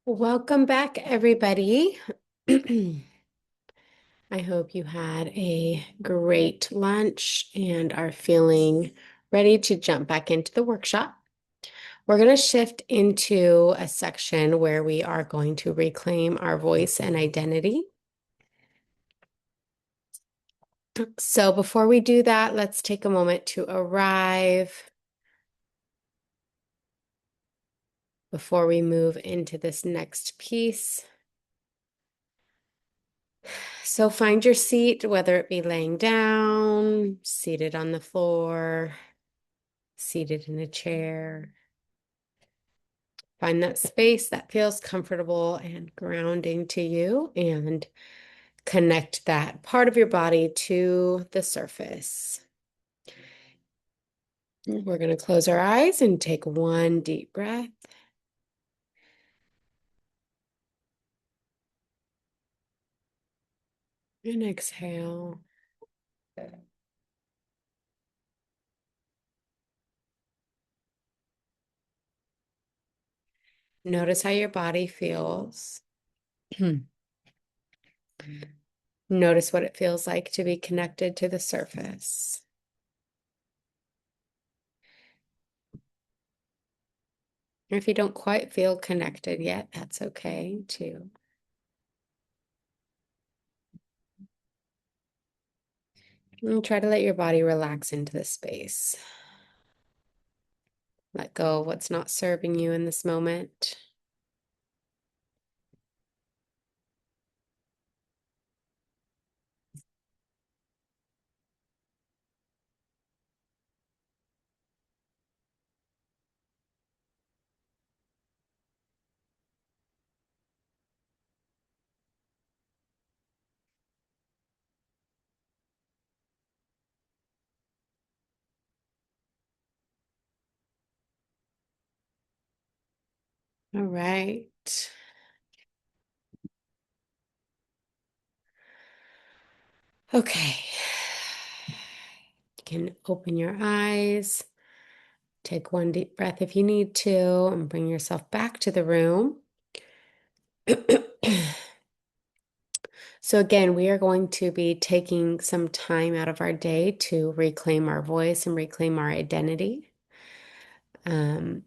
Welcome back, everybody. I hope you had a great lunch and are feeling ready to jump back into the workshop. We're going to shift into a section where we are going to reclaim our voice and identity. So before we do that, let's take a moment to arrive before we move into this next piece. So find your seat, whether it be laying down, seated on the floor, seated in a chair. Find that space that feels comfortable and grounding to you and connect that part of your body to the surface. We're going to close our eyes and take one deep breath. And exhale. Notice how your body feels. Notice what it feels like to be connected to the surface. If you don't quite feel connected yet, that's okay too. And try to let your body relax into the space. Let go of what's not serving you in this moment. All right. Okay. You can open your eyes, take one deep breath if you need to, and bring yourself back to the room. So again, we are going to be taking some time out of our day to reclaim our voice and reclaim our identity. And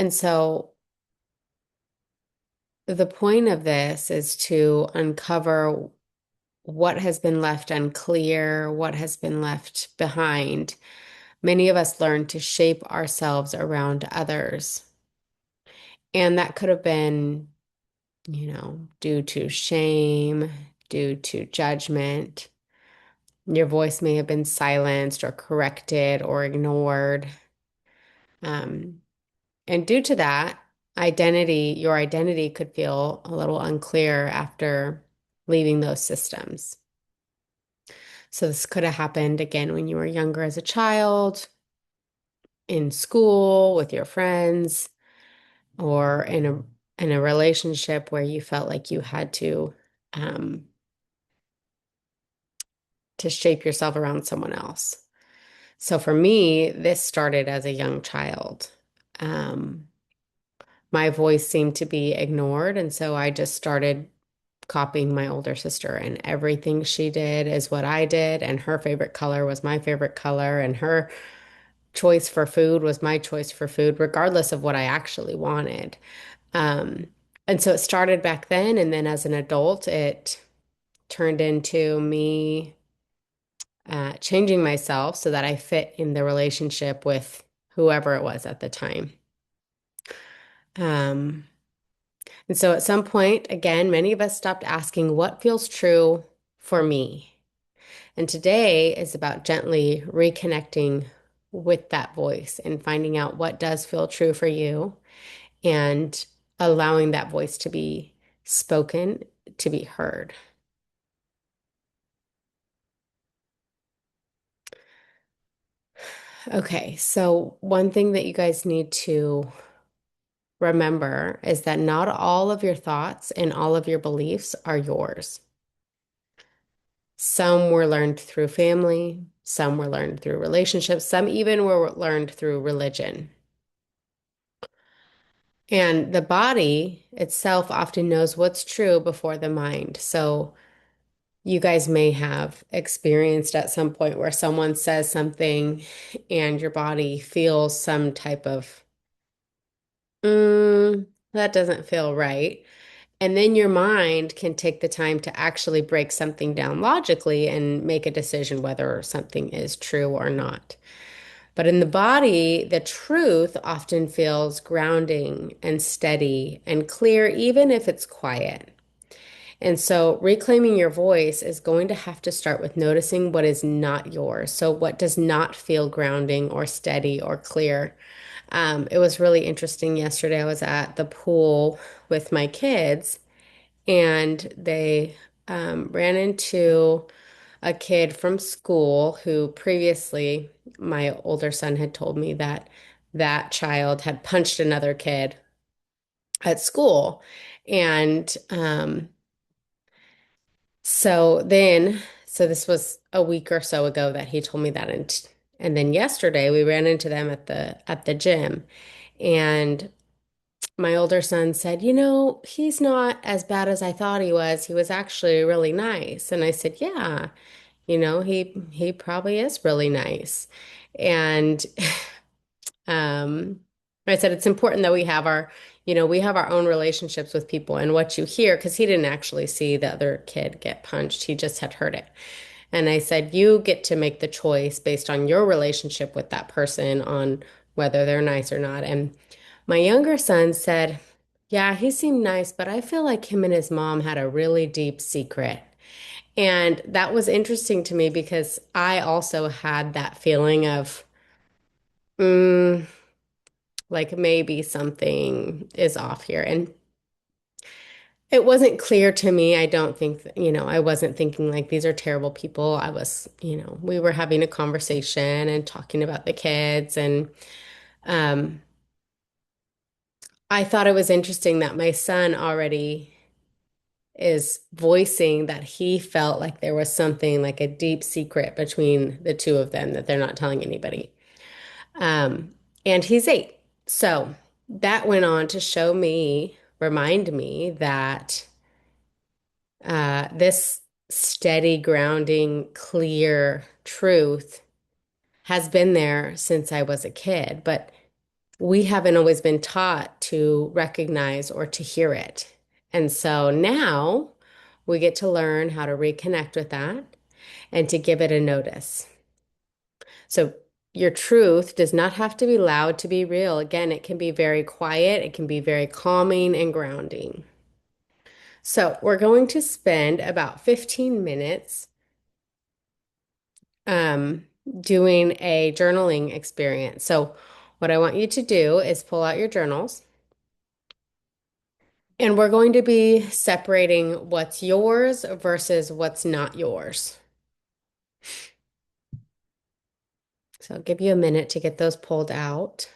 so the point of this is to uncover what has been left unclear, what has been left behind. Many of us learn to shape ourselves around others. And that could have been, due to shame, due to judgment. Your voice may have been silenced or corrected or ignored. Um, and due to that, your identity could feel a little unclear after leaving those systems. So this could have happened again when you were younger as a child, in school, with your friends, or in a relationship where you felt like you had um, to shape yourself around someone else. So for me, this started as a young child. Um, my voice seemed to be ignored, and so I just started copying my older sister, and everything she did is what I did, and her favorite color was my favorite color, and her choice for food was my choice for food, regardless of what I actually wanted. Um, and so it started back then, and then as an adult, it turned into me changing myself so that I fit in the relationship with whoever it was at the time. Um, and so at some point, again, many of us stopped asking what feels true for me. And today is about gently reconnecting with that voice and finding out what does feel true for you and allowing that voice to be spoken, to be heard. Okay, so one thing that you guys need to remember is that not all of your thoughts and all of your beliefs are yours. Some were learned through family, some were learned through relationships, some even were learned through religion. And the body itself often knows what's true before the mind. So you guys may have experienced at some point where someone says something and your body feels some type of, that doesn't feel right. And then your mind can take the time to actually break something down logically and make a decision whether something is true or not. But in the body, the truth often feels grounding and steady and clear, even if it's quiet. And so reclaiming your voice is going to have to start with noticing what is not yours. So, what does not feel grounding or steady or clear. It was really interesting yesterday. I was at the pool with my kids and they ran into a kid from school who previously my older son had told me that that child had punched another kid at school. And so this was a week or so ago that he told me that. And then yesterday we ran into them at the gym. And my older son said, he's not as bad as I thought he was. He was actually really nice. And I said, yeah, he probably is really nice. And um, I said it's important that we have our own relationships with people and what you hear, because he didn't actually see the other kid get punched. He just had heard it. And I said, you get to make the choice based on your relationship with that person on whether they're nice or not. And my younger son said, yeah, he seemed nice, but I feel like him and his mom had a really deep secret. And that was interesting to me because I also had that feeling of, mm, like maybe something is off here. And it wasn't clear to me. I don't think, I wasn't thinking like these are terrible people. I was, we were having a conversation and talking about the kids. And um, I thought it was interesting that my son already is voicing that he felt like there was something like a deep secret between the two of them that they're not telling anybody. Um, and he's 8. So that went on to remind me that this steady, grounding, clear truth has been there since I was a kid, but we haven't always been taught to recognize or to hear it. And so now we get to learn how to reconnect with that and to give it a notice. So your truth does not have to be loud to be real. Again, it can be very quiet, it can be very calming and grounding. So we're going to spend about 15 minutes um, doing a journaling experience. So what I want you to do is pull out your journals, and we're going to be separating what's yours versus what's not yours. So I'll give you a minute to get those pulled out.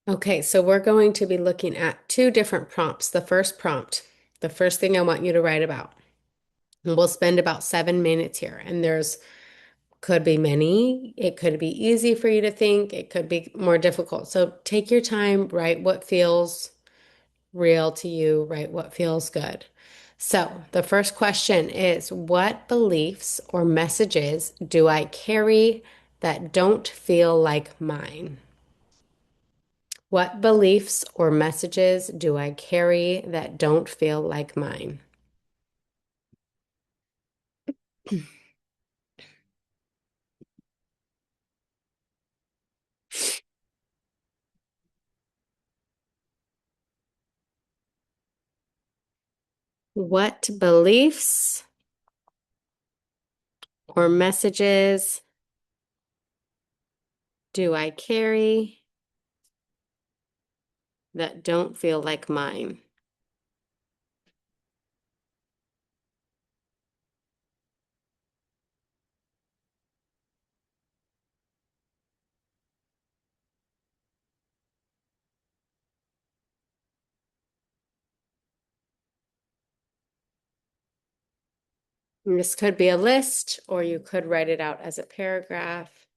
Okay, so we're going to be looking at two different prompts. The first prompt, the first thing I want you to write about. And we'll spend about 7 minutes here. And there's could be many. It could be easy for you to think. It could be more difficult. So take your time, write what feels real to you, write what feels good. So the first question is, what beliefs or messages do I carry that don't feel like mine? What beliefs or messages do I carry that don't feel like mine? What beliefs or messages do I carry that don't feel like mine? And this could be a list, or you could write it out as a paragraph.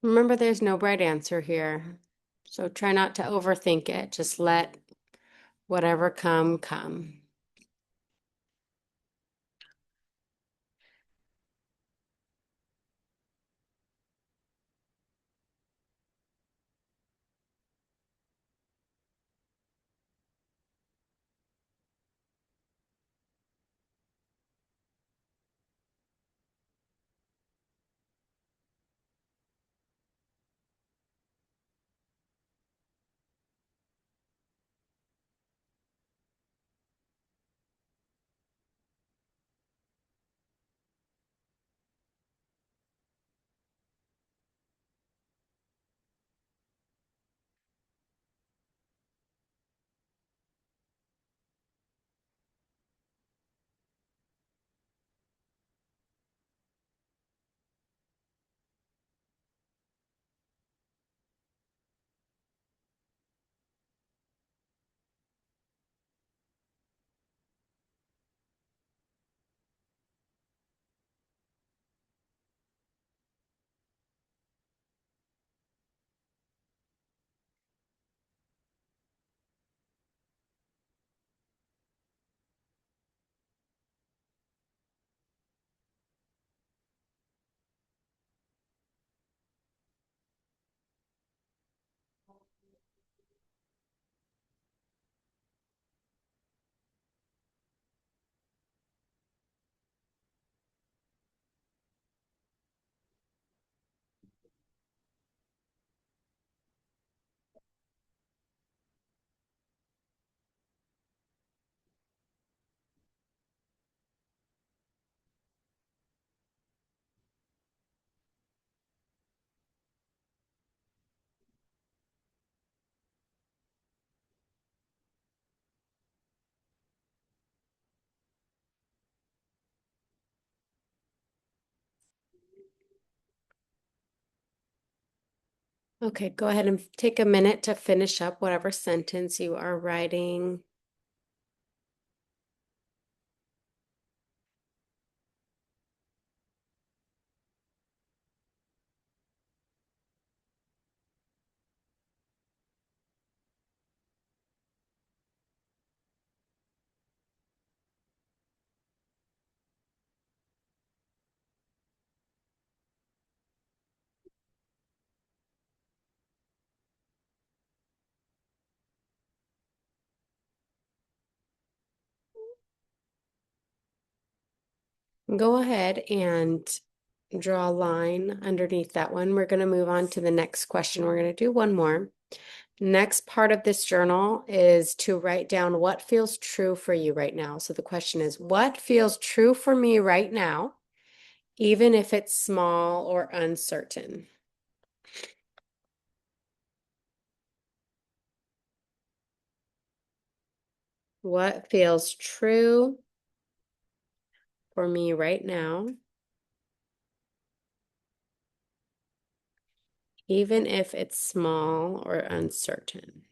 Remember, there's no right answer here. So try not to overthink it. Just let whatever come, come. Okay, go ahead and take a minute to finish up whatever sentence you are writing. Go ahead and draw a line underneath that one. We're going to move on to the next question. We're going to do one more. Next part of this journal is to write down what feels true for you right now. So the question is, what feels true for me right now, even if it's small or uncertain? What feels true for me right now, even if it's small or uncertain?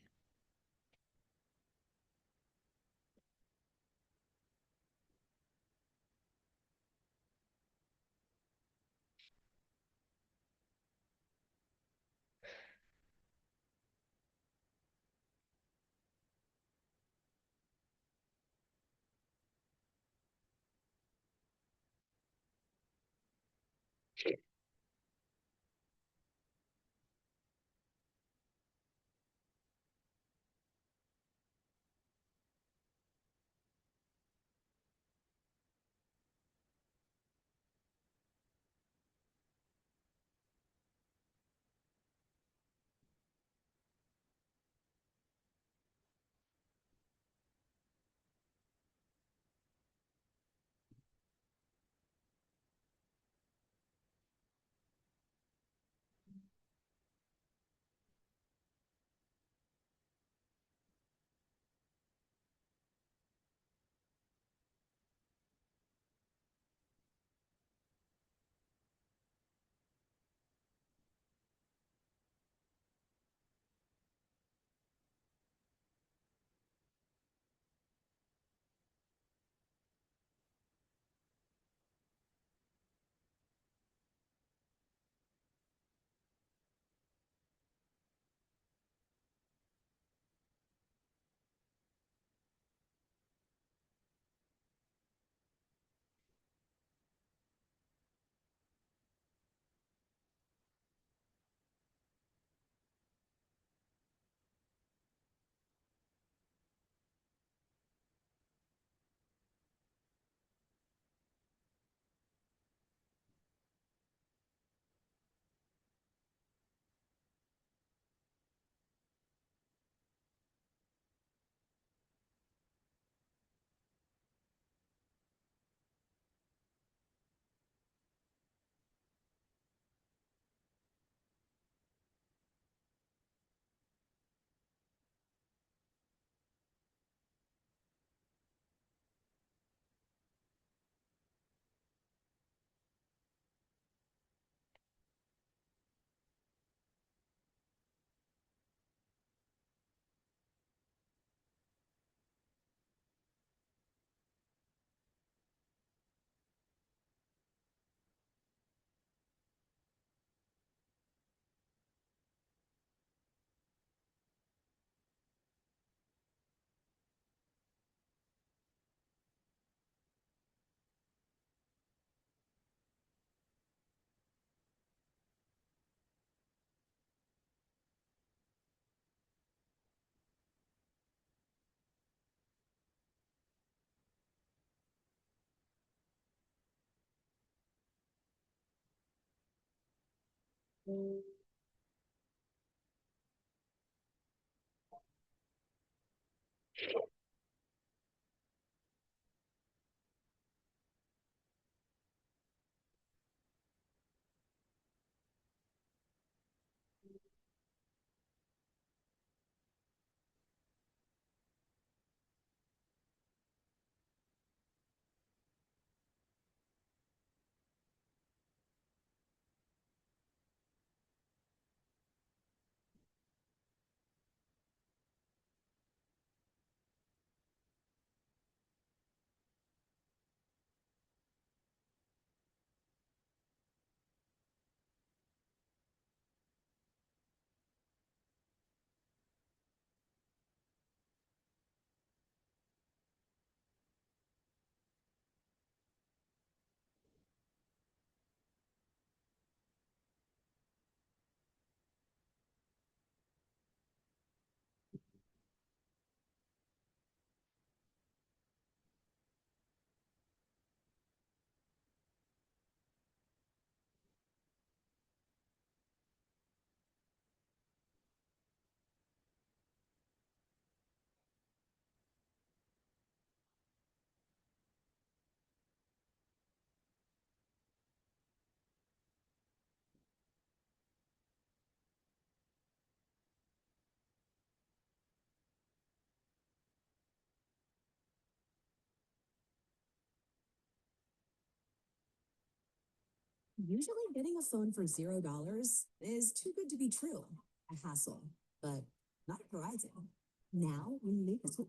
Usually getting a phone for $0 is too good to be true. A hassle, but not at Verizon. Now, when you make a switch.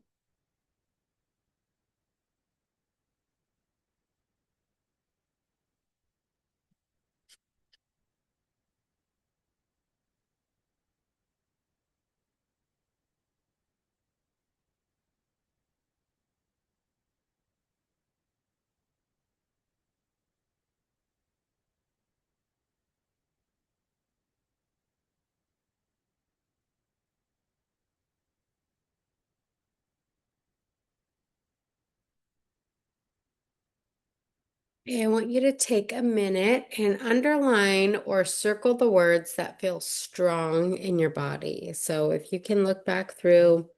Okay, I want you to take a minute and underline or circle the words that feel strong in your body. So if you can look back through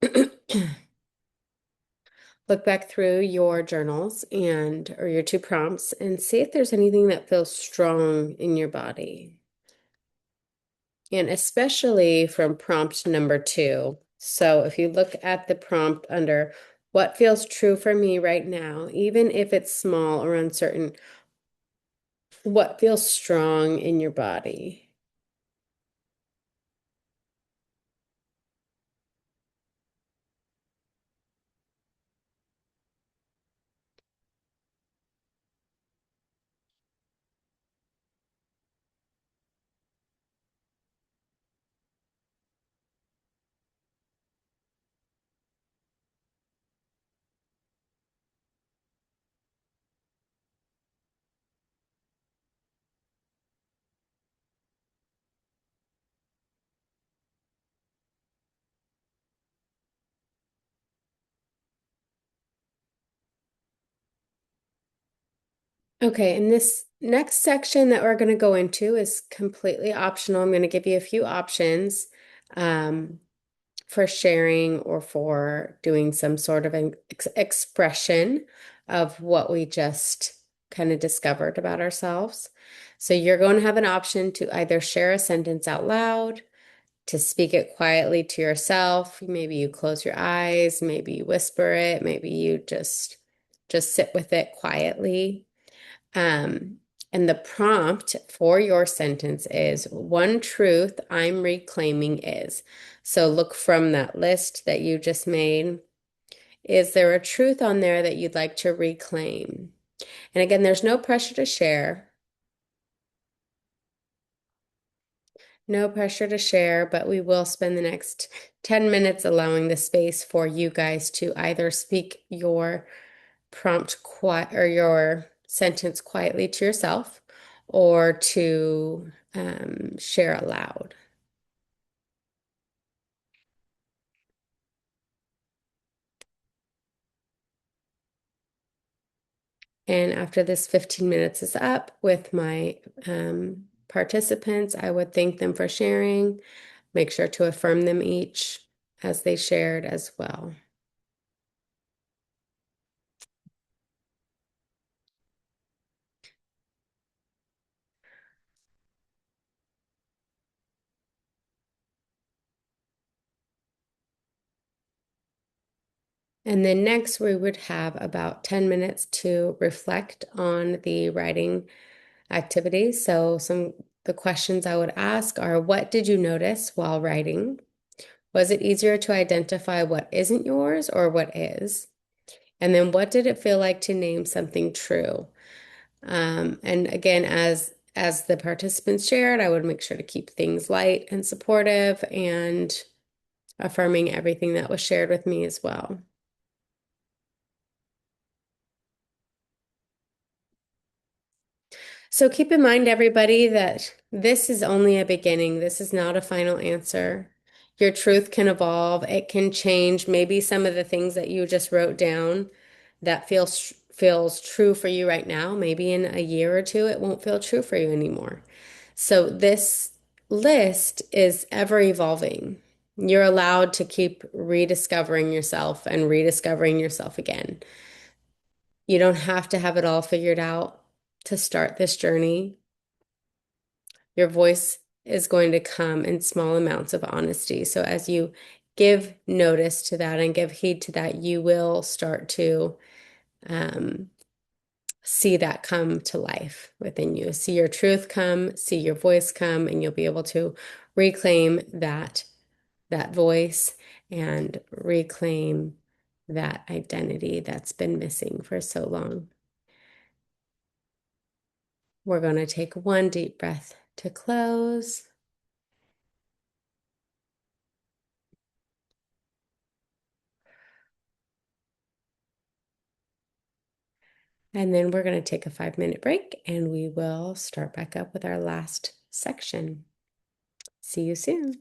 look back through your journals and or your two prompts and see if there's anything that feels strong in your body. And especially from prompt number 2. So if you look at the prompt under what feels true for me right now, even if it's small or uncertain, what feels strong in your body? Okay, and this next section that we're going to go into is completely optional. I'm going to give you a few options um, for sharing or for doing some sort of an expression of what we just kind of discovered about ourselves. So you're going to have an option to either share a sentence out loud, to speak it quietly to yourself. Maybe you close your eyes, maybe you whisper it, maybe you just sit with it quietly. Um, and the prompt for your sentence is one truth I'm reclaiming is. So look from that list that you just made. Is there a truth on there that you'd like to reclaim? And again, there's no pressure to share, no pressure to share, but we will spend the next 10 minutes allowing the space for you guys to either speak your prompt quiet or your sentence quietly to yourself or to share aloud. And after this 15 minutes is up with my participants, I would thank them for sharing. Make sure to affirm them each as they shared as well. And then next, we would have about 10 minutes to reflect on the writing activity. So the questions I would ask are, what did you notice while writing? Was it easier to identify what isn't yours or what is? And then what did it feel like to name something true? And again, as the participants shared, I would make sure to keep things light and supportive and affirming everything that was shared with me as well. So keep in mind, everybody, that this is only a beginning. This is not a final answer. Your truth can evolve. It can change. Maybe some of the things that you just wrote down that feels true for you right now, maybe in a year or two, it won't feel true for you anymore. So this list is ever evolving. You're allowed to keep rediscovering yourself and rediscovering yourself again. You don't have to have it all figured out to start this journey. Your voice is going to come in small amounts of honesty. So as you give notice to that and give heed to that, you will start to um, see that come to life within you. See your truth come, see your voice come, and you'll be able to reclaim that voice and reclaim that identity that's been missing for so long. We're going to take one deep breath to close. And then we're going to take a 5-minute break and we will start back up with our last section. See you soon.